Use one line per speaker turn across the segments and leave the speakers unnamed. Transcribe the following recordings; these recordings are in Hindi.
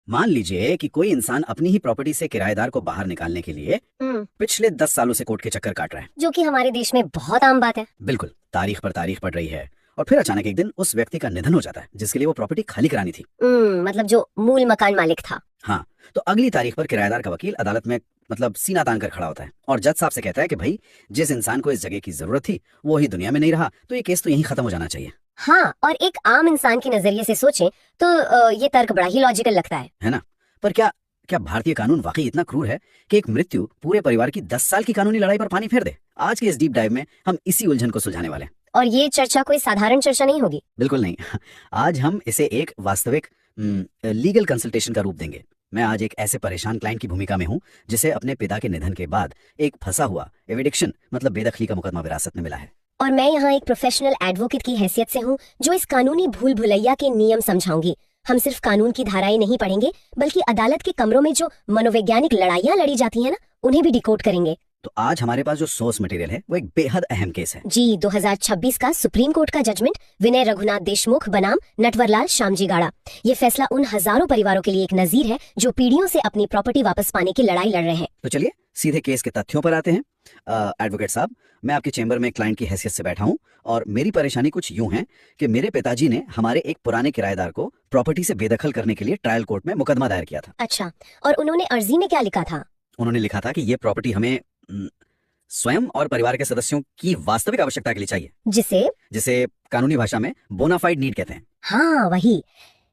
मान लीजिए कि कोई इंसान अपनी ही प्रॉपर्टी से किराएदार को बाहर निकालने के लिए पिछले 10 सालों से कोर्ट के चक्कर काट रहा है,
जो कि हमारे देश में बहुत आम बात है।
बिल्कुल, तारीख पर तारीख पड़ रही है और फिर अचानक एक दिन उस व्यक्ति का निधन हो जाता है जिसके लिए वो प्रॉपर्टी खाली करानी थी।
मतलब जो मूल मकान मालिक था।
हाँ, तो अगली तारीख पर किराएदार का वकील अदालत में सीना तान कर खड़ा होता है और जज साहब से कहता है कि भाई, जिस इंसान को इस जगह की जरूरत थी वो ही दुनिया में नहीं रहा, तो ये केस तो यहीं खत्म हो जाना चाहिए।
हाँ, और एक आम इंसान के नजरिए से सोचें तो ये तर्क बड़ा ही लॉजिकल लगता है
ना? पर क्या भारतीय कानून वाकई इतना क्रूर है कि एक मृत्यु पूरे परिवार की 10 साल की कानूनी लड़ाई पर पानी फेर दे? आज के इस डीप डाइव में हम इसी उलझन को सुलझाने वाले हैं।
और ये चर्चा कोई साधारण चर्चा नहीं होगी।
बिल्कुल नहीं। आज हम इसे एक वास्तविक लीगल कंसल्टेशन का रूप देंगे। मैं आज एक ऐसे परेशान क्लाइंट की भूमिका में हूँ जिसे अपने पिता के निधन के बाद एक फंसा हुआ एविक्शन बेदखली का मुकदमा विरासत में मिला है।
और मैं यहाँ एक प्रोफेशनल एडवोकेट की हैसियत से हूँ जो इस कानूनी भूल भुलैया के नियम समझाऊंगी। हम सिर्फ कानून की धाराएं नहीं पढ़ेंगे बल्कि अदालत के कमरों में जो मनोवैज्ञानिक लड़ाइयाँ लड़ी जाती है ना, उन्हें भी डिकोड करेंगे।
तो आज हमारे पास जो सोर्स मटेरियल है वो एक बेहद अहम केस है
जी। 2026 का सुप्रीम कोर्ट का जजमेंट विनय रघुनाथ देशमुख बनाम नटवरलाल श्यामजी गाड़ा। ये फैसला उन हजारों परिवारों के लिए एक नजीर है जो पीढ़ियों से अपनी प्रॉपर्टी वापस पाने की लड़ाई लड़ रहे हैं।
तो चलिए सीधे केस के तथ्यों पर आते हैं। एडवोकेट साहब, मैं आपके चेंबर में क्लाइंट की हैसियत से बैठा हूँ और मेरी परेशानी कुछ यूं है कि मेरे पिताजी ने हमारे एक पुराने किराएदार को प्रॉपर्टी से बेदखल करने के लिए ट्रायल कोर्ट में मुकदमा दायर किया था।
अच्छा, और उन्होंने अर्जी में क्या लिखा था?
उन्होंने लिखा था कि ये प्रॉपर्टी हमें स्वयं और परिवार के सदस्यों की वास्तविक आवश्यकता के लिए चाहिए, जिसे कानूनी भाषा में बोनाफाइड नीड कहते हैं।
हाँ, वही।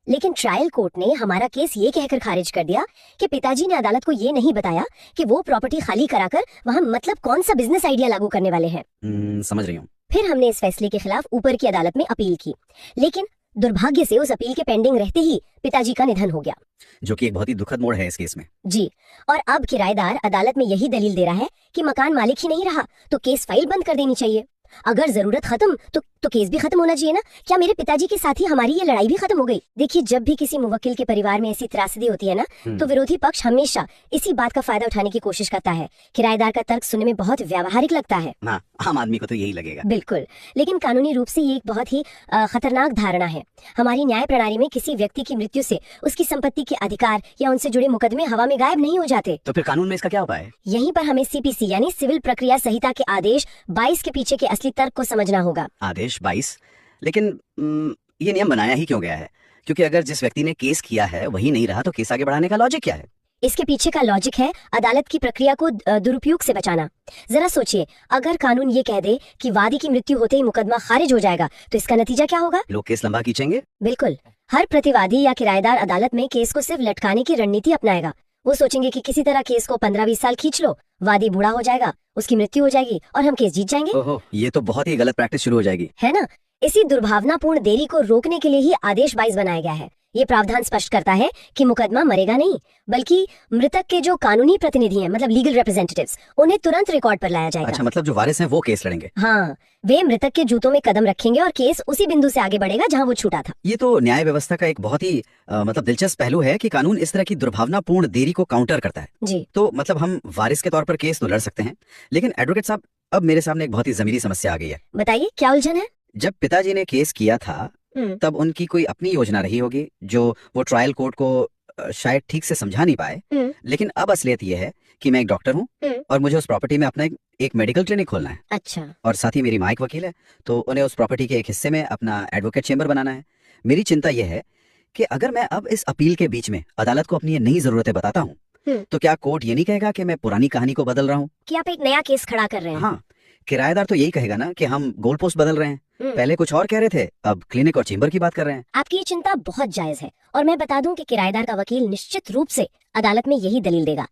लेकिन ट्रायल कोर्ट ने हमारा केस ये कहकर खारिज कर दिया कि पिताजी ने अदालत को ये नहीं बताया कि वो प्रॉपर्टी खाली कराकर वहाँ कौन सा बिजनेस आइडिया लागू करने वाले हैं।
समझ रही हूँ।
फिर हमने इस फैसले के खिलाफ ऊपर की अदालत में अपील की, लेकिन दुर्भाग्य से उस अपील के पेंडिंग रहते ही पिताजी का निधन हो गया,
जो कि एक बहुत ही दुखद मोड़ है इस केस में।
जी। और अब किराएदार अदालत में यही दलील दे रहा है कि मकान मालिक ही नहीं रहा तो केस फाइल बंद कर देनी चाहिए। अगर जरूरत खत्म तो केस भी खत्म होना चाहिए ना। क्या मेरे पिताजी के साथ ही हमारी ये लड़ाई भी खत्म हो गई? देखिए, जब भी किसी मुवक्किल के परिवार में ऐसी त्रासदी होती है ना, तो विरोधी पक्ष हमेशा इसी बात का फायदा उठाने की कोशिश करता है। किराएदार का तर्क सुनने में बहुत व्यावहारिक लगता है
ना, आम आदमी को तो यही लगेगा।
बिल्कुल, लेकिन कानूनी रूप से ये एक बहुत ही खतरनाक धारणा है। हमारी न्याय प्रणाली में किसी व्यक्ति की मृत्यु से उसकी संपत्ति के अधिकार या उनसे जुड़े मुकदमे हवा में गायब नहीं हो जाते।
तो फिर कानून में इसका क्या उपाय है?
यहीं पर हमें CPC यानी सिविल प्रक्रिया संहिता के आदेश 22 के पीछे के असली तर्क को समझना होगा।
आदेश 22? लेकिन ये नियम बनाया ही क्यों गया है? क्योंकि अगर जिस व्यक्ति ने केस किया है वही नहीं रहा तो केस आगे बढ़ाने का लॉजिक क्या है?
इसके पीछे का लॉजिक है अदालत की प्रक्रिया को दुरुपयोग से बचाना। जरा सोचिए, अगर कानून ये कह दे कि वादी की मृत्यु होते ही मुकदमा खारिज हो जाएगा तो इसका नतीजा क्या होगा?
लोग केस लंबा खींचेंगे।
बिल्कुल, हर प्रतिवादी या किराएदार अदालत में केस को सिर्फ लटकाने की रणनीति अपनाएगा। वो सोचेंगे कि किसी तरह केस को 15-20 साल खींच लो, वादी बूढ़ा हो जाएगा, उसकी मृत्यु हो जाएगी और हम केस जीत जाएंगे।
ओहो, ये तो बहुत ही गलत प्रैक्टिस शुरू हो जाएगी,
है ना? इसी दुर्भावनापूर्ण देरी को रोकने के लिए ही आदेश 22 बनाया गया है। ये प्रावधान स्पष्ट करता है कि मुकदमा मरेगा नहीं, बल्कि मृतक के जो कानूनी प्रतिनिधि हैं, लीगल रिप्रेजेंटेटिव्स, उन्हें तुरंत रिकॉर्ड पर लाया जाएगा।
अच्छा, जो वारिस हैं वो केस लड़ेंगे?
हाँ, वे मृतक के जूतों में कदम रखेंगे और केस उसी बिंदु से आगे बढ़ेगा जहाँ वो छूटा था।
ये तो न्याय व्यवस्था का एक बहुत ही दिलचस्प पहलू है कि कानून इस तरह की दुर्भावनापूर्ण देरी को काउंटर करता है।
जी।
तो हम वारिस के तौर पर केस तो लड़ सकते हैं, लेकिन एडवोकेट साहब, अब मेरे सामने एक बहुत ही जमीनी समस्या आ गई है।
बताइए, क्या उलझन है?
जब पिताजी ने केस किया था तब उनकी कोई अपनी योजना रही होगी जो वो ट्रायल कोर्ट को शायद ठीक से समझा नहीं पाए। लेकिन अब असलियत ये है कि मैं एक डॉक्टर हूँ और मुझे उस प्रॉपर्टी में अपना एक मेडिकल क्लिनिक खोलना है।
अच्छा।
और साथ ही मेरी माँ एक वकील है, तो उन्हें उस प्रॉपर्टी के एक हिस्से में अपना एडवोकेट चेंबर बनाना है। मेरी चिंता यह है कि अगर मैं अब इस अपील के बीच में अदालत को अपनी ये नई जरूरतें बताता हूँ तो क्या कोर्ट ये नहीं कहेगा कि मैं पुरानी कहानी को बदल रहा हूँ,
कि आप एक नया केस खड़ा कर रहे हैं?
हाँ, किराएदार तो यही कहेगा ना कि हम गोल पोस्ट बदल रहे हैं, पहले कुछ और कह रहे थे, अब क्लिनिक और चेंबर की बात कर रहे हैं।
आपकी ये चिंता बहुत जायज है और मैं बता दूं कि किराएदार का वकील निश्चित रूप से अदालत में यही दलील देगा।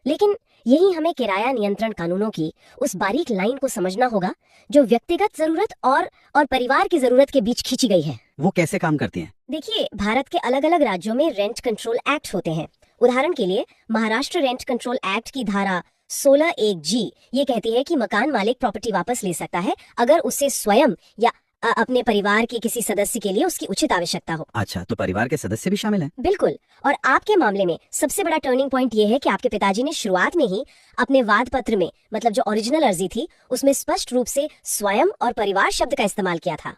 लेकिन यही हमें किराया नियंत्रण कानूनों की उस बारीक लाइन को समझना होगा जो व्यक्तिगत जरूरत और परिवार की जरूरत के बीच खींची गई है।
वो कैसे काम करती हैं?
देखिए, भारत के अलग अलग राज्यों में रेंट कंट्रोल एक्ट होते हैं। उदाहरण के लिए महाराष्ट्र रेंट कंट्रोल एक्ट की धारा 16(1)G ये कहती है कि मकान मालिक प्रॉपर्टी वापस ले सकता है अगर उसे स्वयं या अपने परिवार के किसी सदस्य के लिए उसकी उचित आवश्यकता हो।
अच्छा, तो परिवार के सदस्य भी शामिल हैं?
बिल्कुल। और आपके मामले में सबसे बड़ा टर्निंग पॉइंट ये है कि आपके पिताजी ने शुरुआत में ही अपने वाद पत्र में जो ओरिजिनल अर्जी थी उसमें स्पष्ट रूप से स्वयं और परिवार शब्द का इस्तेमाल किया था।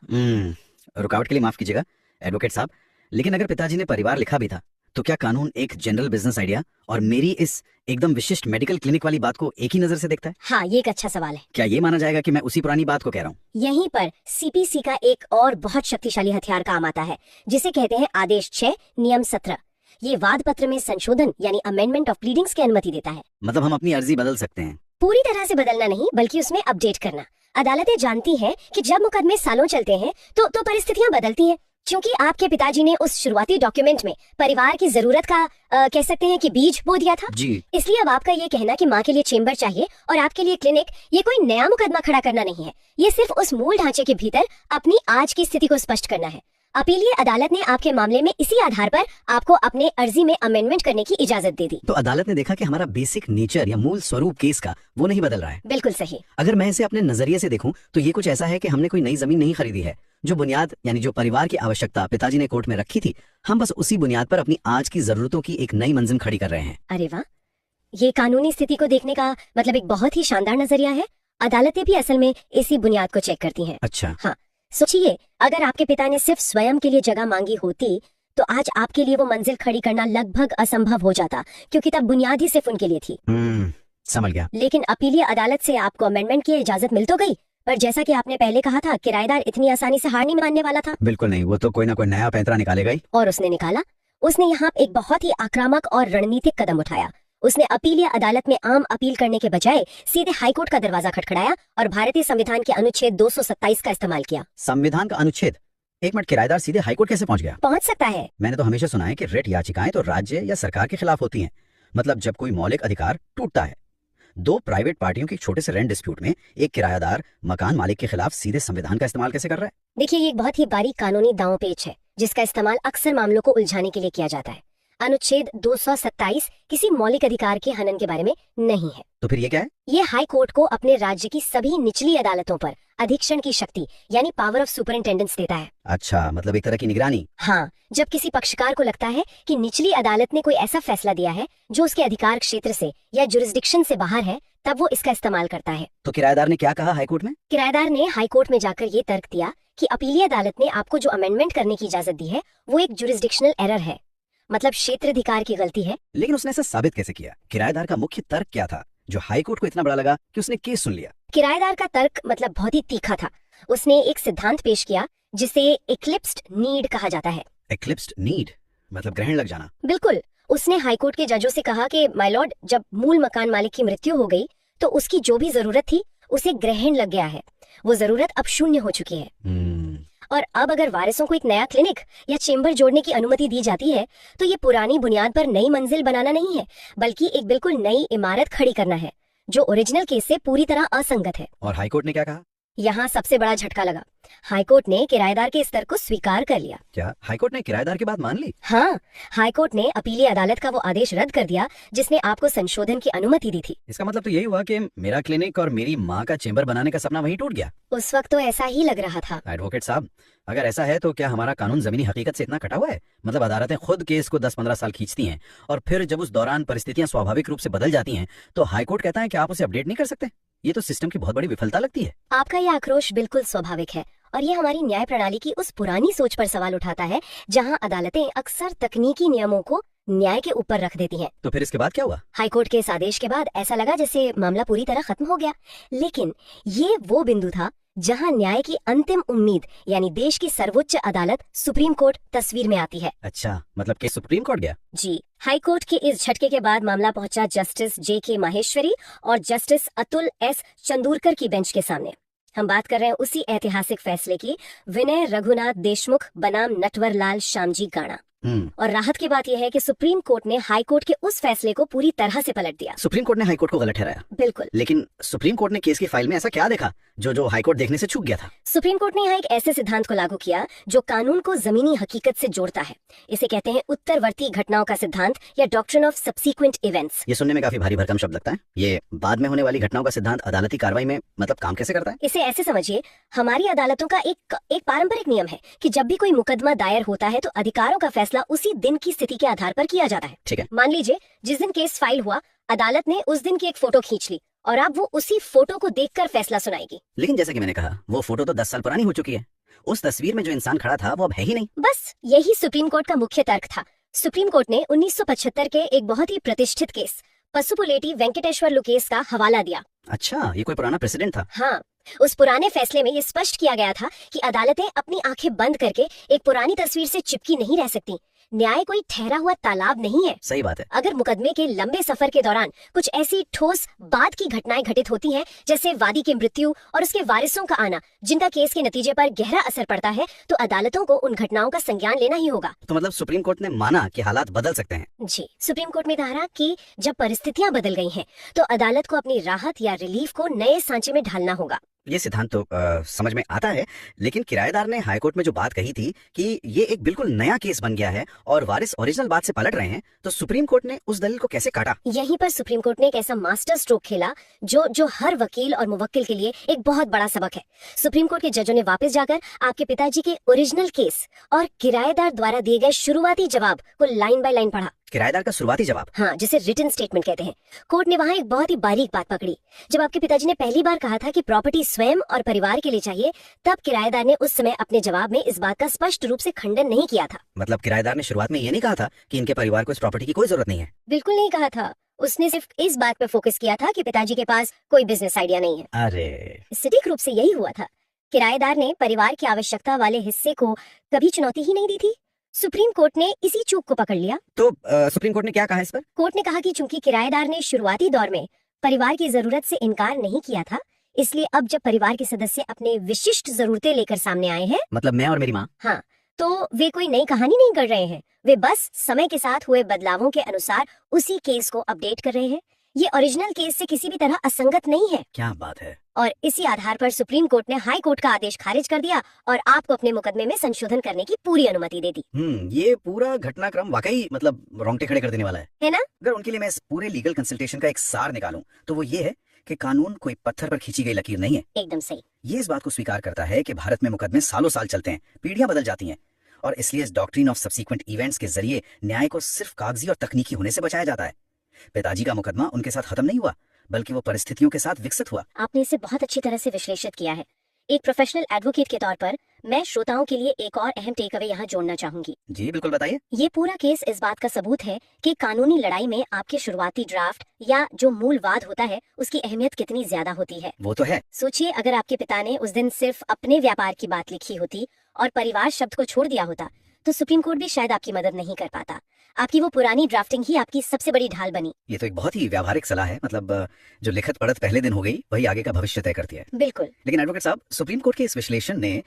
रुकावट के लिए माफ कीजिएगा एडवोकेट साहब, लेकिन अगर पिताजी ने परिवार लिखा भी था तो क्या कानून एक जनरल बिजनेस आइडिया और मेरी इस एकदम विशिष्ट मेडिकल क्लिनिक वाली बात को एक ही नजर से देखता है?
हाँ, ये एक अच्छा सवाल है।
क्या ये माना जाएगा कि मैं उसी पुरानी बात को कह रहा हूँ?
यहीं पर सीपीसी का एक और बहुत शक्तिशाली हथियार काम आता है, जिसे कहते हैं आदेश 6 नियम 17। ये वाद पत्र में संशोधन यानी अमेंडमेंट ऑफ प्लीडिंग्स की अनुमति देता है।
मतलब हम अपनी अर्जी बदल सकते हैं?
पूरी तरह से बदलना नहीं, बल्कि उसमें अपडेट करना। अदालतें जानती हैं कि जब मुकदमे सालों चलते हैं तो परिस्थितियां बदलती हैं। क्योंकि आपके पिताजी ने उस शुरुआती डॉक्यूमेंट में परिवार की जरूरत का कह सकते हैं कि बीज बो दिया था
जी।
इसलिए अब आपका ये कहना कि माँ के लिए चेंबर चाहिए और आपके लिए क्लिनिक, ये कोई नया मुकदमा खड़ा करना नहीं है। ये सिर्फ उस मूल ढांचे के भीतर अपनी आज की स्थिति को स्पष्ट करना है। अपीलीय अदालत ने आपके मामले में इसी आधार पर आपको अपने अर्जी में अमेंडमेंट करने की इजाजत दे दी।
तो अदालत ने देखा कि हमारा बेसिक नेचर या मूल स्वरूप केस का वो नहीं बदल रहा है।
बिल्कुल सही।
अगर मैं इसे अपने नजरिए से देखूं तो ये कुछ ऐसा है कि हमने कोई नई जमीन नहीं खरीदी है। जो बुनियाद यानी जो परिवार की आवश्यकता पिताजी ने कोर्ट में रखी थी, हम बस उसी बुनियाद पर अपनी आज की जरूरतों की एक नई मंजिल खड़ी कर रहे हैं।
अरे वाह, ये कानूनी स्थिति को देखने का मतलब एक बहुत ही शानदार नजरिया है। अदालतें भी असल में इसी बुनियाद को चेक करती हैं।
अच्छा।
हाँ, सोचिए, अगर आपके पिता ने सिर्फ स्वयं के लिए जगह मांगी होती तो आज आपके लिए वो मंजिल खड़ी करना लगभग असंभव हो जाता, क्योंकि तब बुनियाद ही सिर्फ उनके लिए थी।
समझ गया।
लेकिन अपीलीय अदालत से आपको अमेंडमेंट की इजाजत मिल तो गई, पर जैसा कि आपने पहले कहा था, किराएदार इतनी आसानी से हार नहीं मानने वाला था।
बिल्कुल नहीं, वो तो कोई ना कोई नया पैंतरा निकालेगा ही।
और उसने निकाला। उसने यहाँ एक बहुत ही आक्रामक और रणनीतिक कदम उठाया। उसने अपीलीय अदालत में आम अपील करने के बजाय सीधे हाईकोर्ट का दरवाजा खटखटाया और भारतीय संविधान के अनुच्छेद 227 का इस्तेमाल किया।
संविधान का अनुच्छेद? एक मिनट, किराएदार सीधे हाईकोर्ट कैसे पहुंच गया?
पहुंच सकता है।
मैंने तो हमेशा सुना है कि रिट याचिकाएं तो राज्य या सरकार के खिलाफ होती हैं। मतलब जब कोई मौलिक अधिकार टूटता है। दो प्राइवेट पार्टियों के छोटे से रेंट डिस्प्यूट में एक किरायादार मकान मालिक के खिलाफ सीधे संविधान का इस्तेमाल कैसे कर रहा है?
देखिए, ये एक बहुत ही बारीक कानूनी दांवपेच है जिसका इस्तेमाल अक्सर मामलों को उलझाने के लिए किया जाता है। अनुच्छेद 227 किसी मौलिक अधिकार के हनन के बारे में नहीं है।
तो फिर ये क्या है?
ये हाई कोर्ट को अपने राज्य की सभी निचली अदालतों पर अधीक्षण की शक्ति यानी पावर ऑफ सुपरिंटेंडेंस देता है।
अच्छा, मतलब एक तरह की निगरानी।
हाँ, जब किसी पक्षकार को लगता है कि निचली अदालत ने कोई ऐसा फैसला दिया है जो उसके अधिकार क्षेत्र से या जुरिस्डिक्शन से बाहर है, तब वो इसका इस्तेमाल करता है।
तो किराएदार ने क्या कहा हाईकोर्ट में?
किराएदार ने हाईकोर्ट में जाकर ये तर्क दिया कि अपीलीय अदालत ने आपको जो अमेंडमेंट करने की इजाजत दी है वो एक जुरिस्डिक्शनल एरर है, मतलब क्षेत्राधिकार की गलती है।
लेकिन उसने ऐसा साबित कैसे किया? किराएदार का मुख्य तर्क क्या था जो हाईकोर्ट को इतना बड़ा लगा कि उसने केस सुन लिया?
किराएदार का तर्क मतलब बहुत ही तीखा था। उसने एक सिद्धांत पेश किया जिसे एक्लिप्स्ड नीड कहा जाता है।
एक्लिप्स्ड नीड मतलब ग्रहण लग जाना?
बिल्कुल। उसने हाईकोर्ट के जजों से कहा कि माय लॉर्ड, जब मूल मकान मालिक की मृत्यु हो गई तो उसकी जो भी जरूरत थी उसे ग्रहण लग गया है। वो जरूरत अब शून्य हो चुकी है। और अब अगर वारिसों को एक नया क्लिनिक या चेंबर जोड़ने की अनुमति दी जाती है तो ये पुरानी बुनियाद पर नई मंजिल बनाना नहीं है, बल्कि एक बिल्कुल नई इमारत खड़ी करना है जो ओरिजिनल केस से पूरी तरह असंगत है।
और हाईकोर्ट ने क्या कहा?
यहाँ सबसे बड़ा झटका लगा। हाईकोर्ट ने किराएदार के स्तर को स्वीकार कर लिया।
क्या हाईकोर्ट ने किराएदार की बात मान ली?
हाँ, हाईकोर्ट ने अपीलीय अदालत का वो आदेश रद्द कर दिया जिसने आपको संशोधन की अनुमति दी थी।
इसका मतलब तो यही हुआ कि मेरा क्लिनिक और मेरी माँ का चेंबर बनाने का सपना वहीं टूट गया।
उस वक्त तो ऐसा ही लग रहा था।
एडवोकेट साहब, अगर ऐसा है तो क्या हमारा कानून जमीनी हकीकत से इतना कटा हुआ है? मतलब अदालतें खुद केस को 10-15 साल खींचती हैं और फिर जब उस दौरान परिस्थितियां स्वाभाविक रूप से बदल जाती हैं तो हाईकोर्ट कहता है कि आप उसे अपडेट नहीं कर सकते। ये तो सिस्टम की बहुत बड़ी विफलता लगती है।
आपका ये आक्रोश बिल्कुल स्वाभाविक है और ये हमारी न्याय प्रणाली की उस पुरानी सोच पर सवाल उठाता है जहां अदालतें अक्सर तकनीकी नियमों को न्याय के ऊपर रख देती हैं।
तो फिर इसके बाद क्या हुआ?
हाईकोर्ट के इस आदेश के बाद ऐसा लगा जैसे मामला पूरी तरह खत्म हो गया। लेकिन ये वो बिंदु था जहां न्याय की अंतिम उम्मीद यानी देश की सर्वोच्च अदालत सुप्रीम कोर्ट तस्वीर में आती है।
अच्छा, मतलब कि सुप्रीम कोर्ट गया?
जी। हाईकोर्ट के इस झटके के बाद मामला पहुंचा जस्टिस JK माहेश्वरी और जस्टिस अतुल S चंदूरकर की बेंच के सामने। हम बात कर रहे हैं उसी ऐतिहासिक फैसले की, विनय रघुनाथ देशमुख बनाम नटवर लाल श्यामजी गाणा। और राहत की बात यह है कि सुप्रीम कोर्ट ने हाई कोर्ट के उस फैसले को पूरी तरह से पलट दिया।
सुप्रीम कोर्ट ने हाई कोर्ट को गलत ठहराया?
बिल्कुल।
लेकिन सुप्रीम कोर्ट ने केस की फाइल में ऐसा क्या देखा जो हाई कोर्ट देखने से चूक गया था?
सुप्रीम कोर्ट ने यहाँ एक ऐसे सिद्धांत को लागू किया जो कानून को जमीनी हकीकत से जोड़ता है। इसे कहते हैं उत्तरवर्ती घटनाओं का सिद्धांत या डॉक्ट्रिन ऑफ सबसीक्वेंट इवेंट्स।
ये सुनने में काफी भारी भरकम शब्द लगता है। ये बाद में होने वाली घटनाओं का सिद्धांत अदालती कार्रवाई में मतलब काम कैसे करता है?
इसे ऐसे समझिए, हमारी अदालतों का एक पारंपरिक नियम है कि जब भी कोई मुकदमा दायर होता है तो अधिकारों का फैसला उसी दिन की स्थिति के आधार पर किया जाता है।
ठीक है।
मान लीजिए जिस दिन केस फाइल हुआ अदालत ने उस दिन की एक फोटो खींच ली और अब वो उसी फोटो को देखकर फैसला सुनाएगी।
लेकिन जैसे कि मैंने कहा, वो फोटो तो 10 साल पुरानी हो चुकी है। उस तस्वीर में जो इंसान खड़ा था वो अब है ही नहीं।
बस यही सुप्रीम कोर्ट का मुख्य तर्क था। सुप्रीम कोर्ट ने 1975 के एक बहुत ही प्रतिष्ठित केस पसुपुलेटी वेंकटेश्वर केस का हवाला दिया।
अच्छा, ये कोई पुराना प्रेसिडेंट था।
हाँ, उस पुराने फैसले में ये स्पष्ट किया गया था कि अदालतें अपनी आंखें बंद करके एक पुरानी तस्वीर से चिपकी नहीं रह सकती। न्याय कोई ठहरा हुआ तालाब नहीं है।
सही बात है।
अगर मुकदमे के लंबे सफर के दौरान कुछ ऐसी ठोस बाद की घटनाएं घटित होती हैं, जैसे वादी की मृत्यु और उसके वारिसों का आना, जिनका केस के नतीजे पर गहरा असर पड़ता है, तो अदालतों को उन घटनाओं का संज्ञान लेना ही होगा।
तो मतलब सुप्रीम कोर्ट ने माना कि हालात बदल सकते हैं।
जी, सुप्रीम कोर्ट में कहा कि जब परिस्थितियां बदल गई हैं, तो अदालत को अपनी राहत या रिलीफ को नए सांचे में ढालना होगा।
ये सिद्धांत तो समझ में आता है, लेकिन किराएदार ने हाईकोर्ट में जो बात कही थी कि ये एक बिल्कुल नया केस बन गया है और वारिस ओरिजिनल बात से पलट रहे हैं, तो सुप्रीम कोर्ट ने उस दलील को कैसे काटा?
यहीं पर सुप्रीम कोर्ट ने एक ऐसा मास्टर स्ट्रोक खेला जो हर वकील और मुवक्किल के लिए एक बहुत बड़ा सबक है। सुप्रीम कोर्ट के जजों ने वापस जाकर आपके पिताजी के ओरिजिनल केस और किराएदार द्वारा दिए गए शुरुआती जवाब को लाइन बाय लाइन पढ़ा।
किराएदार का शुरुआती जवाब?
हाँ, जिसे रिटन स्टेटमेंट कहते हैं। कोर्ट ने वहाँ एक बहुत ही बारीक बात पकड़ी। जब आपके पिताजी ने पहली बार कहा था कि प्रॉपर्टी स्वयं और परिवार के लिए चाहिए, तब किराएदार ने उस समय अपने जवाब में इस बात का स्पष्ट रूप से खंडन नहीं किया था।
मतलब किराएदार ने शुरुआत में ये नहीं कहा था कि इनके परिवार को इस प्रॉपर्टी की कोई जरूरत नहीं है?
बिल्कुल नहीं कहा था। उसने सिर्फ इस बात पर फोकस किया था कि पिताजी के पास कोई बिजनेस आइडिया नहीं है।
अरे,
सटीक रूप से यही हुआ था। किराएदार ने परिवार की आवश्यकता वाले हिस्से को कभी चुनौती ही नहीं दी थी। सुप्रीम कोर्ट ने इसी चूक को पकड़ लिया।
तो सुप्रीम कोर्ट ने क्या कहा इस पर?
कोर्ट ने कहा कि चूंकि किराएदार ने शुरुआती दौर में परिवार की जरूरत से इनकार नहीं किया था, इसलिए अब जब परिवार के सदस्य अपने विशिष्ट जरूरतें लेकर सामने आए हैं,
मतलब मैं और मेरी माँ,
हाँ, तो वे कोई नई कहानी नहीं कर रहे हैं। वे बस समय के साथ हुए बदलावों के अनुसार उसी केस को अपडेट कर रहे हैं। ये ओरिजिनल केस से किसी भी तरह असंगत नहीं है।
क्या बात है।
और इसी आधार पर सुप्रीम कोर्ट ने हाई कोर्ट का आदेश खारिज कर दिया और आपको अपने मुकदमे में संशोधन करने की पूरी अनुमति दे दी।
ये पूरा घटनाक्रम वाकई मतलब रोंगटे खड़े कर देने वाला
है ना?
अगर उनके लिए मैं इस पूरे लीगल कंसल्टेशन का एक सार निकालूं, तो वो ये है कि कानून कोई पत्थर पर खींची गई लकीर नहीं है।
एकदम सही।
ये इस बात को स्वीकार करता है कि भारत में मुकदमे सालों साल चलते हैं, पीढ़ियां बदल जाती हैं, और इसलिए इस डॉक्ट्रिन ऑफ सब्सीक्वेंट इवेंट्स के जरिए न्याय को सिर्फ कागजी और तकनीकी होने से बचाया जाता है। पिताजी का मुकदमा उनके साथ खत्म नहीं हुआ, बल्कि वो परिस्थितियों के साथ विकसित हुआ।
आपने इसे बहुत अच्छी तरह से विश्लेषित किया है। एक प्रोफेशनल एडवोकेट के तौर पर मैं श्रोताओं के लिए एक और अहम टेक अवे यहाँ जोड़ना चाहूंगी।
जी बिल्कुल, बताइए।
ये पूरा केस इस बात का सबूत है कि कानूनी लड़ाई में आपके शुरुआती ड्राफ्ट या जो मूल वाद होता है, उसकी अहमियत कितनी ज्यादा होती है।
वो तो है।
सोचिए, अगर आपके पिता ने उस दिन सिर्फ अपने व्यापार की बात लिखी होती और परिवार शब्द को छोड़ दिया होता, तो सुप्रीम कोर्ट भी शायद आपकी मदद नहीं कर पाता। आपकी वो पुरानी ड्राफ्टिंग ही आपकी सबसे बड़ी ढाल बनी।
ये तो एक बहुत ही व्यावहारिक सलाह है। मतलब जो लिखत पढ़त पहले दिन हो गई, वही आगे का भविष्य तय करती है।
बिल्कुल।
लेकिन एडवोकेट साहब, सुप्रीम कोर्ट के इस विश्लेषण ने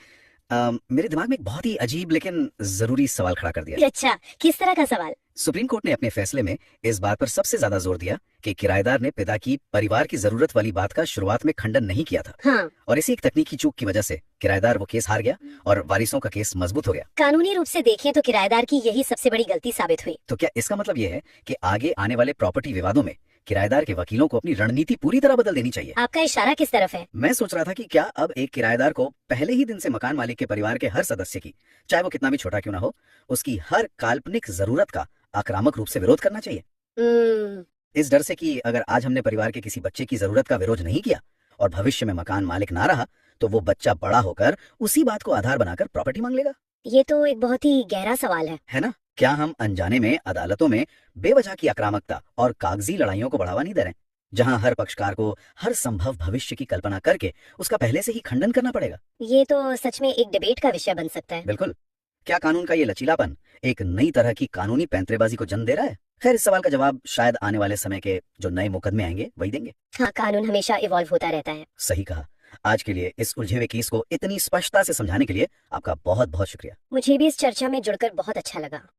मेरे दिमाग में एक बहुत ही अजीब लेकिन जरूरी सवाल खड़ा कर दिया।
अच्छा, किस तरह का सवाल?
सुप्रीम कोर्ट ने अपने फैसले में इस बात पर सबसे ज्यादा जोर दिया कि किराएदार ने पिता की परिवार की जरूरत वाली बात का शुरुआत में खंडन नहीं किया था।
हाँ।
और इसी एक तकनीकी चूक की वजह से किराएदार वो केस हार गया और वारिसों का केस मजबूत हो गया।
कानूनी रूप से देखें तो किराएदार की यही सबसे बड़ी गलती साबित हुई।
तो क्या इसका मतलब ये है कि आगे आने वाले प्रॉपर्टी विवादों में किराएदार के वकीलों को अपनी रणनीति पूरी तरह बदल देनी चाहिए?
आपका इशारा किस तरफ है?
मैं सोच रहा था कि क्या अब एक किराएदार को पहले ही दिन से मकान मालिक के परिवार के हर सदस्य की, चाहे वो कितना भी छोटा क्यों ना हो, उसकी हर काल्पनिक जरूरत का आक्रामक रूप से विरोध करना चाहिए। इस डर से कि अगर आज हमने परिवार के किसी बच्चे की जरूरत का विरोध नहीं किया और भविष्य में मकान मालिक ना रहा, तो वो बच्चा बड़ा होकर उसी बात को आधार बनाकर प्रॉपर्टी मांग लेगा।
ये तो एक बहुत ही गहरा सवाल है
ना? क्या हम अनजाने में अदालतों में बेवजह की आक्रामकता और कागजी लड़ाइयों को बढ़ावा नहीं दे रहे, जहां हर पक्षकार को हर संभव भविष्य की कल्पना करके उसका पहले से ही खंडन करना पड़ेगा?
ये तो सच में एक डिबेट का विषय बन सकता है।
बिल्कुल। क्या कानून का ये लचीलापन एक नई तरह की कानूनी पैंतरेबाजी को जन्म दे रहा है? खैर, इस सवाल का जवाब शायद आने वाले समय के जो नए मुकदमे आएंगे वही देंगे।
हाँ, कानून हमेशा इवॉल्व होता रहता है।
सही कहा। आज के लिए इस उलझे हुए केस को इतनी स्पष्टता से समझाने के लिए आपका बहुत बहुत शुक्रिया।
मुझे भी इस चर्चा में जुड़कर बहुत अच्छा लगा।